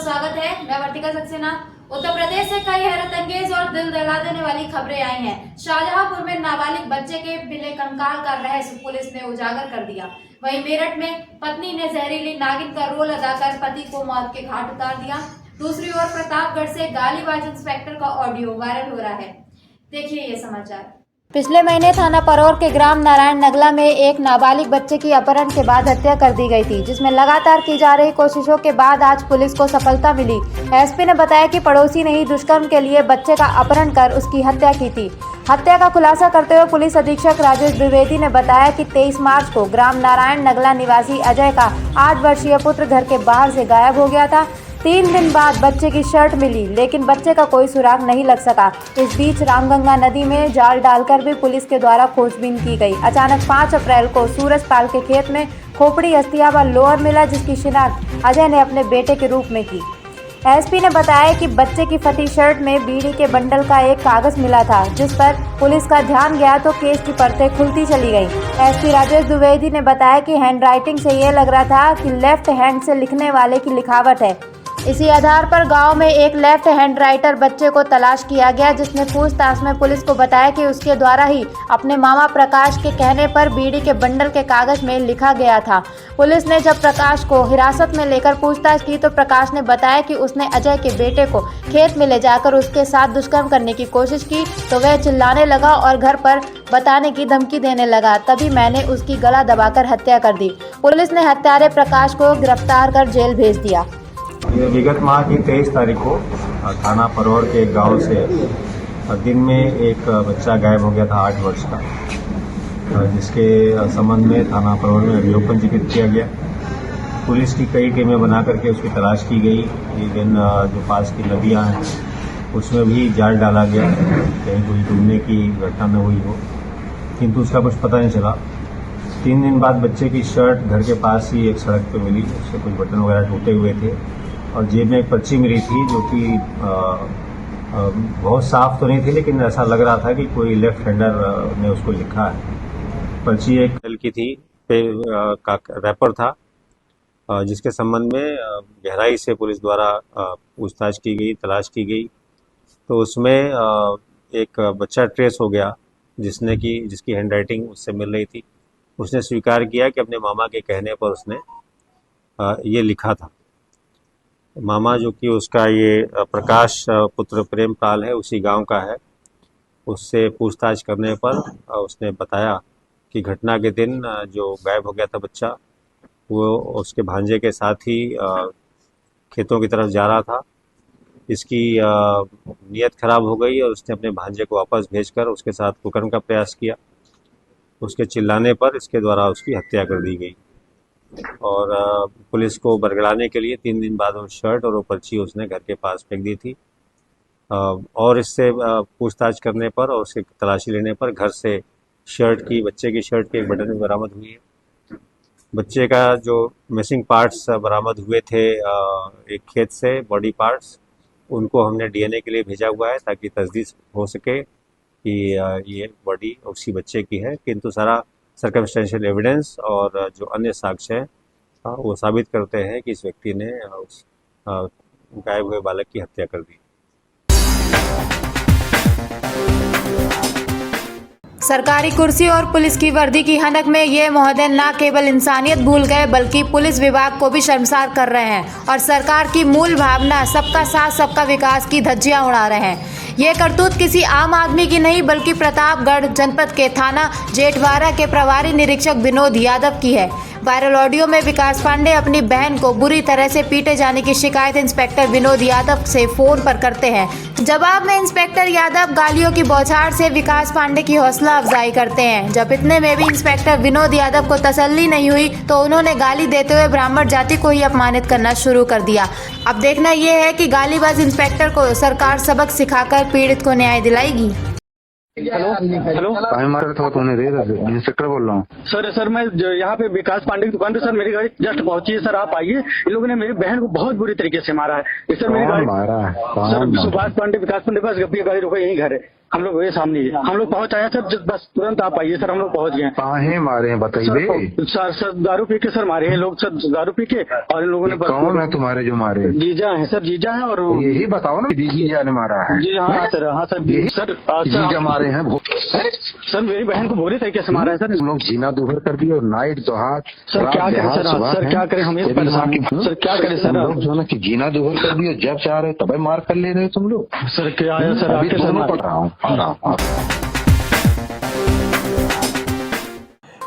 स्वागत है। मैं वर्तिका सक्सेना। उत्तर प्रदेश से कई हैरत अंगेज और दिल दहला देने वाली खबरें आई हैं। शाहजहांपुर में नाबालिग बच्चे के मिले कंकाल का रहस्य पुलिस ने उजागर कर दिया। वहीं मेरठ में पत्नी ने जहरीली नागिन का रोल अदा कर पति को मौत के घाट उतार दिया। दूसरी ओर प्रतापगढ़ से गालीबाज इंस्पेक्टर का ऑडियो वायरल हो रहा है। देखिए ये समाचार। पिछले महीने थाना परौर के ग्राम नारायण नगला में एक नाबालिग बच्चे की अपहरण के बाद हत्या कर दी गई थी, जिसमें लगातार की जा रही कोशिशों के बाद आज पुलिस को सफलता मिली। एसपी ने बताया कि पड़ोसी ने ही दुष्कर्म के लिए बच्चे का अपहरण कर उसकी हत्या की थी। हत्या का खुलासा करते हुए पुलिस अधीक्षक राजेश द्विवेदी ने बताया कि 23 मार्च को ग्राम नारायण नगला निवासी अजय का 8 वर्षीय पुत्र घर के बाहर से गायब हो गया था। 3 दिन बाद बच्चे की शर्ट मिली, लेकिन बच्चे का कोई सुराग नहीं लग सका। इस बीच रामगंगा नदी में जाल डालकर भी पुलिस के द्वारा खोजबीन की गई। अचानक 5 अप्रैल को सूरजपाल के खेत में खोपड़ी अस्तियाबा लोअर मिला, जिसकी शिनाख्त अजय ने अपने बेटे के रूप में की। एसपी ने बताया कि बच्चे की फटी शर्ट में बीड़ी के बंडल का एक कागज मिला था, जिस पर पुलिस का ध्यान गया तो केस की परतें खुलती चली गई। एसपी राजेश द्विवेदी ने बताया कि हैंडराइटिंग से ये लग रहा था कि लेफ्ट हैंड से लिखने वाले की लिखावट है। इसी आधार पर गांव में एक लेफ्ट हैंड राइटर बच्चे को तलाश किया गया, जिसने पूछताछ में पुलिस को बताया कि उसके द्वारा ही अपने मामा प्रकाश के कहने पर बीड़ी के बंडल के कागज में लिखा गया था। पुलिस ने जब प्रकाश को हिरासत में लेकर पूछताछ की तो प्रकाश ने बताया कि उसने अजय के बेटे को खेत में ले जाकर उसके साथ दुष्कर्म करने की कोशिश की तो वह चिल्लाने लगा और घर पर बताने की धमकी देने लगा। तभी मैंने उसकी गला दबाकर हत्या कर दी। पुलिस ने हत्यारे प्रकाश को गिरफ्तार कर जेल भेज दिया। ये विगत माह की 23 तारीख को थाना परौर के गांव से दिन में एक बच्चा गायब हो गया था 8 वर्ष का, जिसके संबंध में थाना परौर में अभियोग पंजीकृत किया गया। पुलिस की कई टीमें बना करके उसकी तलाश की गई। इवन जो पास की नदियां हैं उसमें भी जाल डाला गया, कहीं कोई डूबने की घटना न हुई हो, किंतु उसका कुछ पता नहीं चला। 3 दिन बाद बच्चे की शर्ट घर के पास ही एक सड़क पे मिली, उससे कुछ बटन वगैरह टूटे हुए थे और जेब में एक पर्ची मिली थी, जो कि बहुत साफ तो नहीं थी, लेकिन ऐसा लग रहा था कि कोई लेफ्ट हैंडर ने उसको लिखा है। पर्ची एक एल की थी, का रैपर था, जिसके संबंध में गहराई से पुलिस द्वारा पूछताछ की गई, तलाश की गई, तो उसमें एक बच्चा ट्रेस हो गया जिसकी हैंडराइटिंग उससे मिल रही थी। उसने स्वीकार किया कि अपने मामा के कहने पर उसने ये लिखा था। मामा जो कि उसका ये प्रकाश पुत्र प्रेमपाल है, उसी गांव का है। उससे पूछताछ करने पर उसने बताया कि घटना के दिन जो गायब हो गया था बच्चा, वो उसके भांजे के साथ ही खेतों की तरफ जा रहा था। इसकी नीयत खराब हो गई और उसने अपने भांजे को वापस भेजकर उसके साथ कुकर्म का प्रयास किया। उसके चिल्लाने पर इसके द्वारा उसकी हत्या कर दी गई और पुलिस को बरगलाने के लिए 3 दिन बाद वो शर्ट और वो पर्ची उसने घर के पास फेंक दी थी। और इससे पूछताछ करने पर और उसकी तलाशी लेने पर घर से बच्चे की शर्ट के एक बटन भी बरामद हुई है। बच्चे का जो मिसिंग पार्ट्स बरामद हुए थे एक खेत से, बॉडी पार्ट्स, उनको हमने डीएनए के लिए भेजा हुआ है ताकि तस्दीक हो सके कि ये बॉडी उसी बच्चे की है, किंतु सारा सर्कमस्टेंशियल एविडेंस और जो अन्य साक्ष्य हैं वो साबित करते हैं कि इस व्यक्ति ने उस गायब हुए बालक की हत्या कर दी। सरकारी कुर्सी और पुलिस की वर्दी की हनक में ये महोदय न केवल इंसानियत भूल गए बल्कि पुलिस विभाग को भी शर्मसार कर रहे हैं और सरकार की मूल भावना सबका साथ सबका विकास की धज्जियां उड़ा रहे हैं। ये करतूत किसी आम आदमी की नहीं बल्कि प्रतापगढ़ जनपद के थाना जेठवाड़ा के प्रभारी निरीक्षक विनोद यादव की है। वायरल ऑडियो में विकास पांडे अपनी बहन को बुरी तरह से पीटे जाने की शिकायत इंस्पेक्टर विनोद यादव से फोन पर करते हैं। जवाब में इंस्पेक्टर यादव गालियों की बौछार से विकास पांडे की हौसला अफजाई करते हैं। जब इतने में भी इंस्पेक्टर विनोद यादव को तसल्ली नहीं हुई तो उन्होंने गाली देते हुए ब्राह्मण जाति को ही अपमानित करना शुरू कर दिया। अब देखना यह है कि गालीबाज इंस्पेक्टर को सरकार सबक सिखाकर पीड़ित को न्याय दिलाएगी। हेलो हेलो टाइम मार था तूने दे इंस्पेक्टर बोल रहा हूँ। सर मैं यहाँ पे विकास पांडे की दुकान पे सर मेरी गाड़ी जस्ट पहुंची है। सर आप आइए। इन लोगों ने मेरी बहन को बहुत बुरी तरीके से मारा है। सर मेरी गाड़ी मारा है सर सुभाष पांडे विकास पांडे बस गप्पी गाड़ी रुको यही घर है। हम लोग वही सामने ही हम लोग पहुंच आए सर। बस तुरंत आप आइए सर। हम लोग पहुंच गए। काहे मारे हैं बताइए। सर दारू पी के सर मारे हैं लोग। सर दारू पी के और इन लोगों ने कौन है तुम्हारे जो मारे? जीजा है सर। जीजा है और यही बताओ ना जीजा ने मारा है। जी हाँ सर। हाँ सर सर जीजा मारे हैं। सर मेरी बहन को बुरी तरीके से मारा है सर। लोग जीना दोहर कर दिए और नाइट जोहार। सर क्या करें सर क्या करें हम सर क्या करें सर। लोग जो है ना कि जीना दोहर कर दिए जब चाह रहे तब मार कर ले रहे तुम लोग। सर क्या है सर अभी दोनों पढ़ रहा हूँ।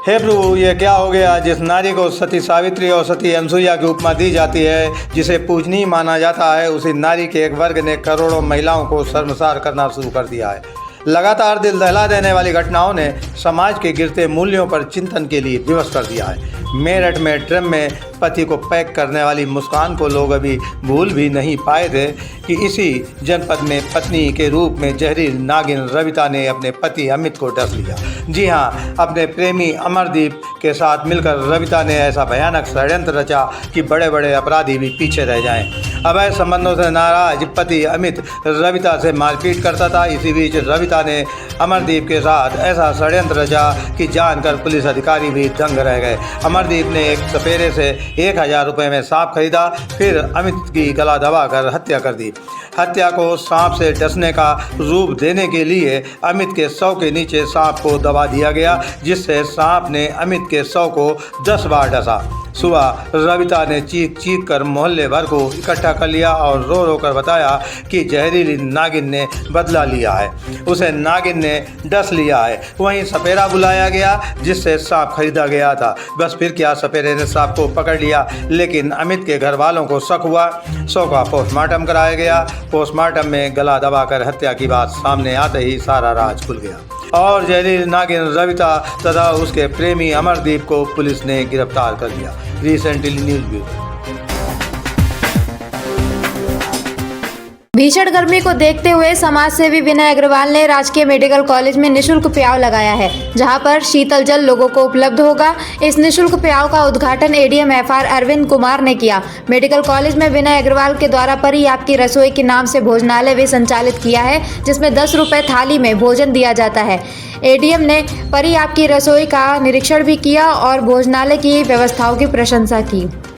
हे प्रभु, ये क्या हो गया? जिस नारी को सती सावित्री और सती अनसुईया की उपमा दी जाती है, जिसे पूजनीय माना जाता है, उसी नारी के एक वर्ग ने करोड़ों महिलाओं को शर्मसार करना शुरू कर दिया है। लगातार दिल दहला देने वाली घटनाओं ने समाज के गिरते मूल्यों पर चिंतन के लिए विवश कर दिया है। मेरठ में ड्रम में पति को पैक करने वाली मुस्कान को लोग अभी भूल भी नहीं पाए थे कि इसी जनपद में पत्नी के रूप में जहरील नागिन रविता ने अपने पति अमित को डस लिया। जी हाँ, अपने प्रेमी अमरदीप के साथ मिलकर रविता ने ऐसा भयानक षड्यंत्र रचा कि बड़े बड़े अपराधी भी पीछे रह जाएं। अवैध संबंधों से नाराज पति अमित रविता से मारपीट करता था। इसी बीच रविता ने अमरदीप के साथ ऐसा षड्यंत्र रचा कि जानकर पुलिस अधिकारी भी दंग रह गए। अमरदीप ने एक सपेरे से 1000 रुपये में सांप खरीदा, फिर अमित की गला दबाकर हत्या कर दी। हत्या को सांप से डसने का रूप देने के लिए अमित के शव के नीचे सांप को दबा दिया गया, जिससे सांप ने अमित के शव को 10 बार डसा। सुबह रविता ने चीख चीख कर मोहल्ले भर को इकट्ठा कर लिया और रो रो कर बताया कि जहरीली नागिन ने बदला लिया है, उसे नागिन ने डस लिया है। वहीं सपेरा बुलाया गया जिससे सांप खरीदा गया था। बस फिर क्या, सपेरे ने सांप को पकड़ लिया, लेकिन अमित के घर वालों को शक हुआ। शव का पोस्टमार्टम कराया गया। पोस्टमार्टम में गला दबाकर हत्या की बात सामने आते ही सारा राज खुल गया और जहरील नागिन रविता तथा उसके प्रेमी अमरदीप को पुलिस ने गिरफ्तार कर लिया। Recently news bureau. भीषण गर्मी को देखते हुए समाज सेवी विनय अग्रवाल ने राजकीय मेडिकल कॉलेज में निशुल्क प्याव लगाया है, जहां पर शीतल जल लोगों को उपलब्ध होगा। इस निशुल्क प्याव का उद्घाटन एडीएम एफआर अरविंद कुमार ने किया। मेडिकल कॉलेज में विनय अग्रवाल के द्वारा परी आपकी रसोई के नाम से भोजनालय भी संचालित किया है, जिसमें 10 रुपये थाली में भोजन दिया जाता है। एडीएम ने परी आपकी रसोई का निरीक्षण भी किया और भोजनालय की व्यवस्थाओं की प्रशंसा की।